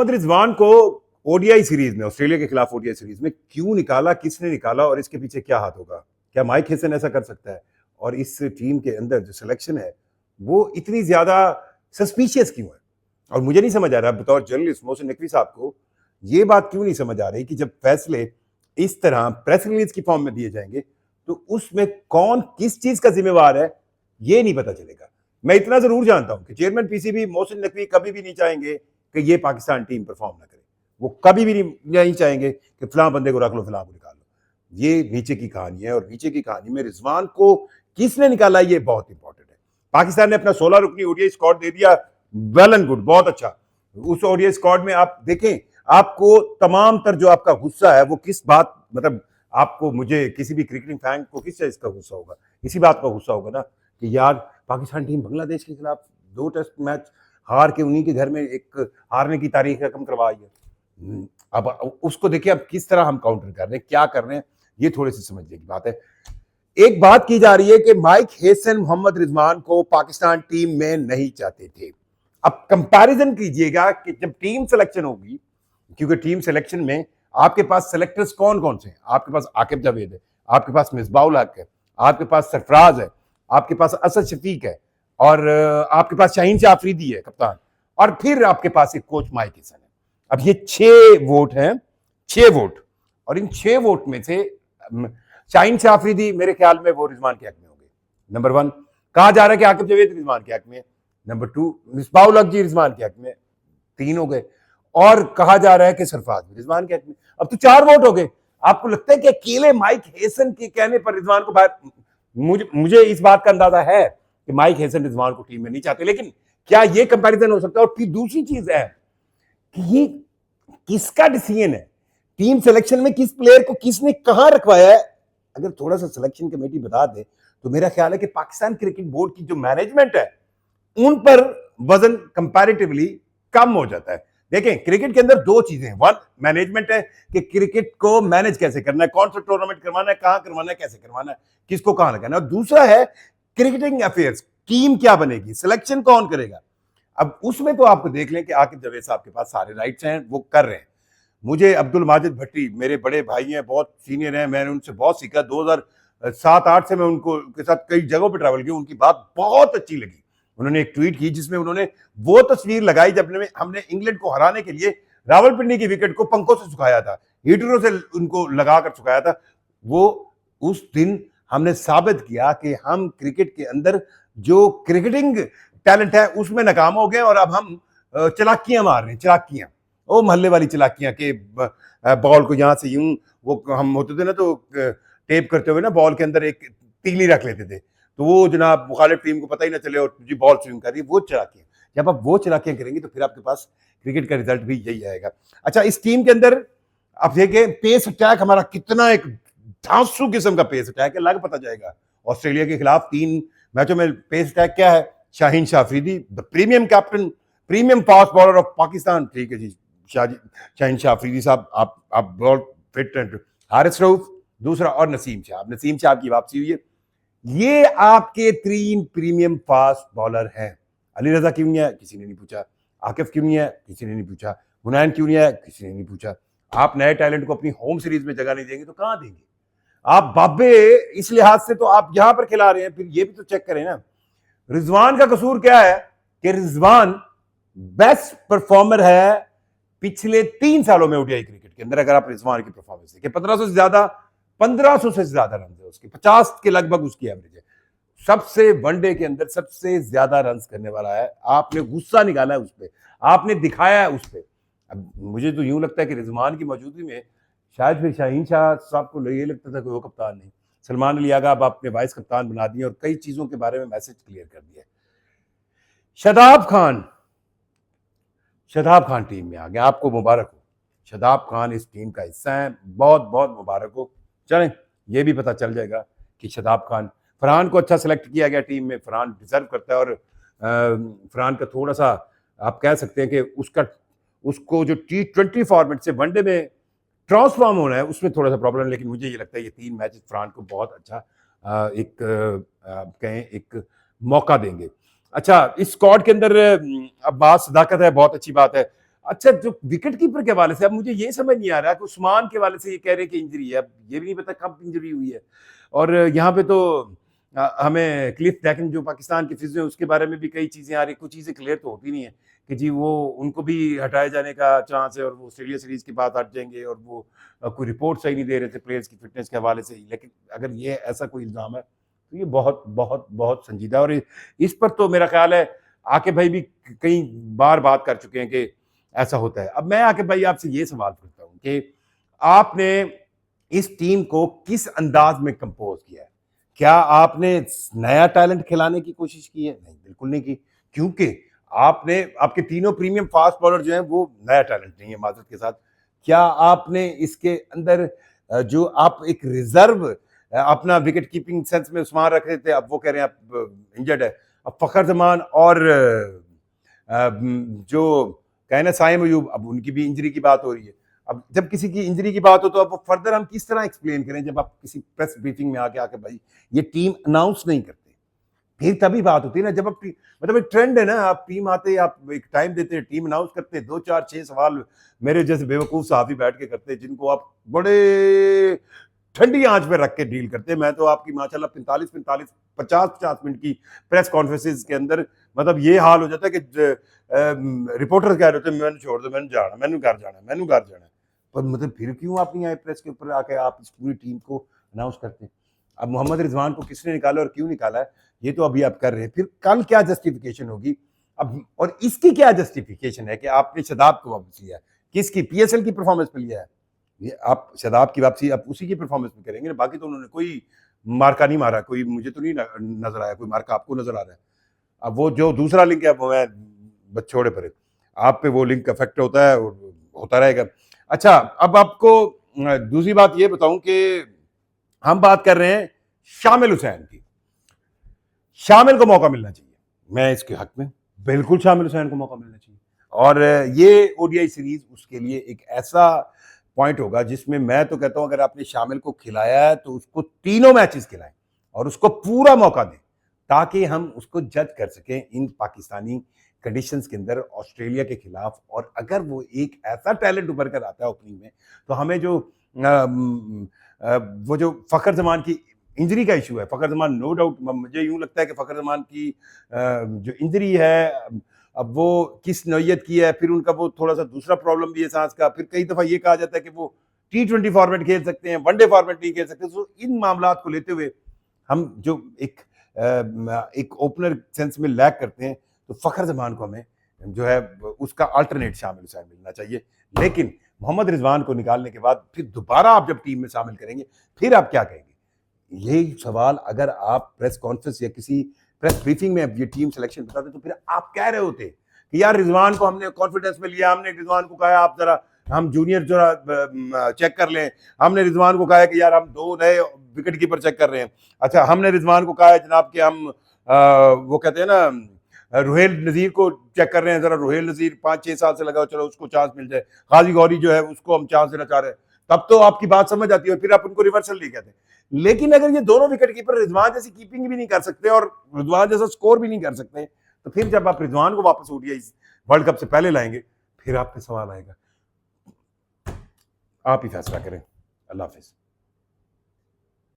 मोहम्मद रिजवान को ODI series में, Australia के खिलाफ ओडीआई सीरीज में क्यों निकाला, किसने निकाला और इसके पीछे क्या हाथ होगा? क्या माइक हेसन ऐसा कर सकता है? और इस टीम के अंदर जो सिलेक्शन है वो इतनी ज्यादा सस्पिशियस क्यों है? और मुझे नहीं समझ आ रहा बतौर जर्नलिस्ट मोहसिन नकवी साहब को ये बात क्यों नहीं समझ आ रही कि जब फैसले इस तरह प्रेस रिलीज की फॉर्म में दिए जाएंगे तो उसमें कौन किस चीज का जिम्मेवार है ये नहीं पता चलेगा। मैं इतना जरूर जानता हूं कि चेयरमैन पीसीबी मोहसिन नकवी कभी भी नहीं चाहेंगे कि ये पाकिस्तान टीम परफॉर्म ना करे। वो कभी भी नहीं चाहेंगे कि फलां बंदे को रख लो, फलां को निकाल लो। ये नीचे की कहानी है और नीचे की कहानी में रिजवान को किसने निकाला ये बहुत इंपॉर्टेंट है। पाकिस्तान ने अपना 16 रुकनी ओडीआई स्क्वाड दे दिया, वेल एंड गुड, बहुत अच्छा। उस ओडीआई स्क्वाड में आप देखें, आपको तमाम तर जो आपका गुस्सा है वो किस बात, मतलब आपको, मुझे, किसी भी क्रिकेटिंग फैन को किस चीज का गुस्सा होगा? इसी बात का गुस्सा होगा ना कि यार पाकिस्तान टीम बांग्लादेश के खिलाफ 2 टेस्ट मैच हार के उन्हीं के घर में एक हारने की तारीख रकम करवाई है। अब उसको देखिए अब किस तरह हम काउंटर कर रहे हैं, क्या कर रहे हैं, ये थोड़ी सी समझने की बात है। एक बात की जा रही है कि माइक हेसन मोहम्मद रिजवान को पाकिस्तान टीम में नहीं चाहते थे। अब कंपैरिजन कीजिएगा कि जब टीम सिलेक्शन होगी, क्योंकि टीम सिलेक्शन में आपके पास सेलेक्टर्स कौन कौन से हैं? आपके पास आकिब जावेद है, आपके पास मिसबाउल हक है, आपके पास सरफराज है, आपके पास असद शफीक है और आपके पास शाहीन शाह अफरीदी है कप्तान, और फिर आपके पास एक कोच माइक हेसन है। अब ये 6 वोट हैं, 6 वोट, और इन 6 वोट में से शाहीन शाह अफरीदी मेरे ख्याल में वो रिजवान के हक में होंगे। नंबर 1 कहा जा रहा है कि आकिब जावेद रिजवान के हक में। नंबर 2 मिसबाउल हक जी रिजवान के हक में, 3 हो गए, और कहा जा रहा है कि सरफराज भी रिजवान के हक में। अब तो 4 वोट हो गए। आपको लगता है कि अकेले माइक हेसन के कहने पर रिजवान को बाहर, मुझे इस बात का अंदाजा है कि माइक हेसन रिजवान को टीम में नहीं चाहते, लेकिन क्या ये कंपैरिजन हो सकता है? और फिर दूसरी चीज है कि ये किसका डिसीजन है? टीम सिलेक्शन में किस प्लेयर को किसने कहां रखवाया है? अगर थोड़ा सा सिलेक्शन कमेटी बता दे तो मेरा ख्याल है कि पाकिस्तान क्रिकेट बोर्ड की जो मैनेजमेंट है उन पर वजन कंपैरेटिवली कम हो जाता है। देखें, क्रिकेट के अंदर 2 चीजें हैं। 1 मैनेजमेंट है कि क्रिकेट को मैनेज कैसे करना है, कौन सा टूर्नामेंट करवाना है, कहां करवाना है, कैसे करवाना है, किसको कहां लगाना है। और दूसरा है क्रिकेटिंग अफेयर्स, टीम क्या बनेगी, सिलेक्शन कौन करेगा। अब उसमें तो आपको देख लें कि आकिब जावेद साहब के पास सारे राइट्स हैं, वो कर रहे हैं। मुझे अब्दुल माजिद भट्टी मेरे बड़े भाई हैं, बहुत सीनियर हैं, मैंने उनसे बहुत सीखा। 2007-8 से मैं उनको के साथ कई जगहों पर ट्रैवल किया। उनकी बात बहुत अच्छी लगी। उन्होंने एक ट्वीट की जिसमें उन्होंने वो तस्वीर लगाई जब हमने इंग्लैंड को हराने के लिए रावलपिंडी की विकेट को पंखों से सुखाया था, हीटरों से उनको लगाकर सुखाया था। वो उस दिन हमने साबित किया कि हम क्रिकेट के अंदर जो क्रिकेटिंग टैलेंट है उसमें नाकाम हो गए और अब हम चलाकियां मार रहे हैं, चलाकियां, वो मोहल्ले वाली चलाकियां के बॉल को यहां से यूं, वो हम होते थे ना तो टेप करते हुए ना बॉल के अंदर एक तीली रख लेते थे तो वो जनाब मुखालिफ टीम को पता ही ना चले और जी बॉल स्विंग कर रही है। वो चलाकियां, जब आप वो चलाकियां करेंगे तो फिर आपके पास क्रिकेट का रिजल्ट भी यही आएगा। अच्छा, इस टीम के अंदर आप देखें पेस अटैक हमारा कितना एक धांसू किस्म का पेस अटैक है, लग पता जाएगा। ऑस्ट्रेलिया के खिलाफ 3 मैचों में पेस अटैक क्या है? Shaheen Shah Afridi the premium captain, premium fast bowler of Pakistan, ठीक है जी, शाहीन शाह अफरीदी साहब, आप बहुत फिट एंड हारिस रऊफ दूसरा, और नसीम शाह की वापसी हुई है। ये आपके 3 प्रीमियम फास्ट बॉलर हैं। अली रजा क्यों नहीं है? किसी ने नहीं पूछा। आकिफ क्यों नहीं है? किसी ने नहीं पूछा। हुनैन क्यों नहीं है? किसी ने नहीं पूछा। आप नए टैलेंट को अपनी होम सीरीज में जगह नहीं देंगे तो कहां देंगे? आप बाबे इस लिहाज से तो आप यहां पर खिला रहे हैं, फिर ये भी तो चेक करें ना। रिजवान का कसूर क्या है कि रिजवान बेस्ट परफॉर्मर है पिछले 3 सालों में ओडीआई क्रिकेट के अंदर। अगर आप रिजवान की परफॉर्मेंस देखें, 1500 से ज्यादा रन है उसके, 50 के लगभग उसकी एवरेज है। सबसे वनडे के अंदर सबसे ज्यादा रन करने वाला है। आपने गुस्सा निकाला है उस पर, आपने दिखाया है उस पर। अब मुझे तो यूं लगता है कि रिजवान की मौजूदगी में शायद फिर शाहीन शाह साहब को ये लगता था कि वो कप्तान नहीं, सलमान अली आगा अब आपने वाइस कप्तान बना दिए और कई चीजों के बारे में मैसेज क्लियर कर दिया। शदाब खान टीम में आ गया, आपको मुबारक हो। शदाब खान इस टीम का हिस्सा है, बहुत बहुत मुबारक हो। चलें, ये भी पता चल जाएगा कि शदाब खान, फरहान को अच्छा सेलेक्ट किया गया टीम में, फरहान डिजर्व करता है। और फरहान का थोड़ा सा आप कह सकते हैं कि उसको जो T20 फॉर्मेट से वनडे में ट्रांसफॉर्म होना है उसमें थोड़ा सा प्रॉब्लम है, लेकिन मुझे ये लगता है ये 3 मैच फरहान को बहुत अच्छा एक कहें एक मौका देंगे। अच्छा, इस स्क्वाड के अंदर अब बात सदाकत है, बहुत अच्छी बात है। अच्छा, जो विकेट कीपर के हवाले से अब मुझे ये समझ नहीं आ रहा कि उस्मान के हवाले से ये कह रहे हैं कि इंजरी है, अब ये भी नहीं पता कब इंजरी हुई है। और यहाँ पे तो हमें क्लिफ डैकिन जो पाकिस्तान के फिजियो है उसके बारे में भी कई चीज़ें आ रही, कुछ चीज़ें क्लियर तो होती नहीं है कि जी वो उनको भी हटाए जाने का चांस है और वो ऑस्ट्रेलिया सीरीज के बाद हट जाएंगे, और वो कोई रिपोर्ट सही नहीं दे रहे थे प्लेयर्स की फिटनेस के हवाले से ही। लेकिन अगर ये ऐसा कोई इल्ज़ाम है तो ये बहुत बहुत बहुत संजीदा है, और इस पर तो मेरा ख्याल है आके भाई भी कई बार बात कर चुके हैं कि ऐसा होता है। अब मैं आके भाई आपसे ये सवाल करता हूँ कि आपने इस टीम को किस अंदाज में कंपोज किया है? क्या आपने नया टैलेंट खिलाने की कोशिश की है? नहीं, बिल्कुल नहीं की, क्योंकि आपने आपके तीनों प्रीमियम फास्ट बॉलर जो हैं वो नया टैलेंट नहीं है माजरत के साथ। क्या आपने इसके अंदर जो आप एक रिजर्व अपना विकेट कीपिंग सेंस में उस्मान रख रहे थे, अब वो कह रहे हैं अब इंजर्ड है। अब फखर जमान और जो कहना साइम अयूब, अब उनकी भी इंजरी की बात हो रही है। अब जब किसी की इंजरी की बात हो तो अब फर्दर हम किस तरह एक्सप्लेन करें जब आप किसी प्रेस ब्रीफिंग में आके आके भाई ये टीम अनाउंस नहीं करते, फिर तभी बात होती है ना। जब आप मतलब एक ट्रेंड है ना, आप टीम आते आप एक टाइम देते हैं, टीम अनाउंस करते हैं, 2 4 6 सवाल मेरे जैसे बेवकूफ साहब बैठ के करते हैं जिनको आप बड़े ठंडी आंच पे रख के डील करते हैं। मैं तो आपकी माशाल्लाह 45 50 मिनट की प्रेस कॉन्फ्रेंसेस के अंदर मतलब ये हाल हो जाता है कि रिपोर्टर कह रहे थे मैंने छोड़ दो, मैंने जाना, मैंने घर जाना, मैंने घर जाना, पर मतलब फिर क्यों आप नहीं आए प्रेस के ऊपर आके आप इस पूरी टीम को अनाउंस करते हैं? अब मोहम्मद रिजवान को किसने निकाला और क्यों निकाला है ये तो अभी आप कर रहे हैं, फिर कल क्या जस्टिफिकेशन होगी? अब और इसकी क्या जस्टिफिकेशन है कि आपने शदाब को वापस लिया? किसकी? पीएसएल की परफॉर्मेंस पे लिया है? ये आप शदाब की वापसी आप उसी की परफॉर्मेंस में करेंगे ना, बाकी तो उन्होंने कोई मार्का नहीं मारा, कोई मुझे तो नहीं नजर आया कोई मार्का, आपको नजर आ रहा है? अब वो जो दूसरा लिंक है वो मैं बछोड़े परे, आप पे वो लिंक इफेक्ट होता है और होता रहेगा। अच्छा, अब आपको दूसरी बात ये बताऊं कि हम बात कर रहे हैं शामिल हुसैन की। शामिल को मौका मिलना चाहिए, मैं इसके हक में, बिल्कुल शामिल हुसैन को मौका मिलना चाहिए। और ये ओडीआई सीरीज उसके लिए एक ऐसा पॉइंट होगा जिसमें मैं तो कहता हूं अगर आपने शामिल को खिलाया है तो उसको तीनों मैचेस खिलाएं और उसको पूरा मौका दें ताकि हम उसको जज कर सकें इन पाकिस्तानी कंडीशंस के अंदर ऑस्ट्रेलिया के खिलाफ। और अगर वो एक ऐसा टैलेंट उभर कर आता है ओपनिंग में तो हमें जो वो जो फखर जमान की इंजरी का इशू है, फखर जमान नो डाउट मुझे यूं लगता है कि फखर जमान की जो इंजरी है अब वो किस नौयत की है, फिर उनका वो थोड़ा सा दूसरा प्रॉब्लम भी है सांस का, फिर कई दफा ये कहा जाता है कि वो T20 फॉर्मेट खेल सकते हैं, वनडे फॉर्मेट नहीं खेल सकते। तो इन मामला को लेते हुए हम जो एक ओपनर सेंस में लैक करते हैं तो फखर जमान को हमें जो है उसका अल्टरनेट शामिल हुसैन मिलना चाहिए। लेकिन मोहम्मद रिजवान को निकालने के बाद फिर दोबारा आप जब टीम में शामिल करेंगे फिर आप क्या कहेंगे? यही सवाल अगर आप प्रेस कॉन्फ्रेंस या किसी प्रेस ब्रीफिंग में ये टीम सिलेक्शन बताते तो फिर आप कह रहे होते कि यार रिजवान को हमने कॉन्फिडेंस में लिया, हमने रिजवान को कहा आप जरा हम जूनियर जरा चेक कर लें, हमने रिजवान को कहा है कि यार हम 2 नए विकेट कीपर चेक कर रहे हैं, अच्छा हमने रिजवान को कहा है जनाब कि हम वो कहते हैं ना रुहेल नज़ीर को चेक कर रहे हैं, जरा रुहेल नज़ीर 5 6 साल से लगा चलो उसको चांस मिल जाए, गाजी गौरी जो है उसको हम चांस देना चाह रहे हैं, तब तो आपकी बात समझ आती है, फिर आप उनको रिवर्सल नहीं कहते। लेकिन अगर ये दोनों विकेट कीपर रिजवान जैसी कीपिंग भी नहीं कर सकते और रिजवान जैसा स्कोर भी नहीं कर सकते तो फिर जब आप रिजवान को वापस ओडीआई वर्ल्ड कप से पहले लाएंगे फिर आप पे सवाल आएगा। आप ही फैसला करें। अल्लाह हाफिज।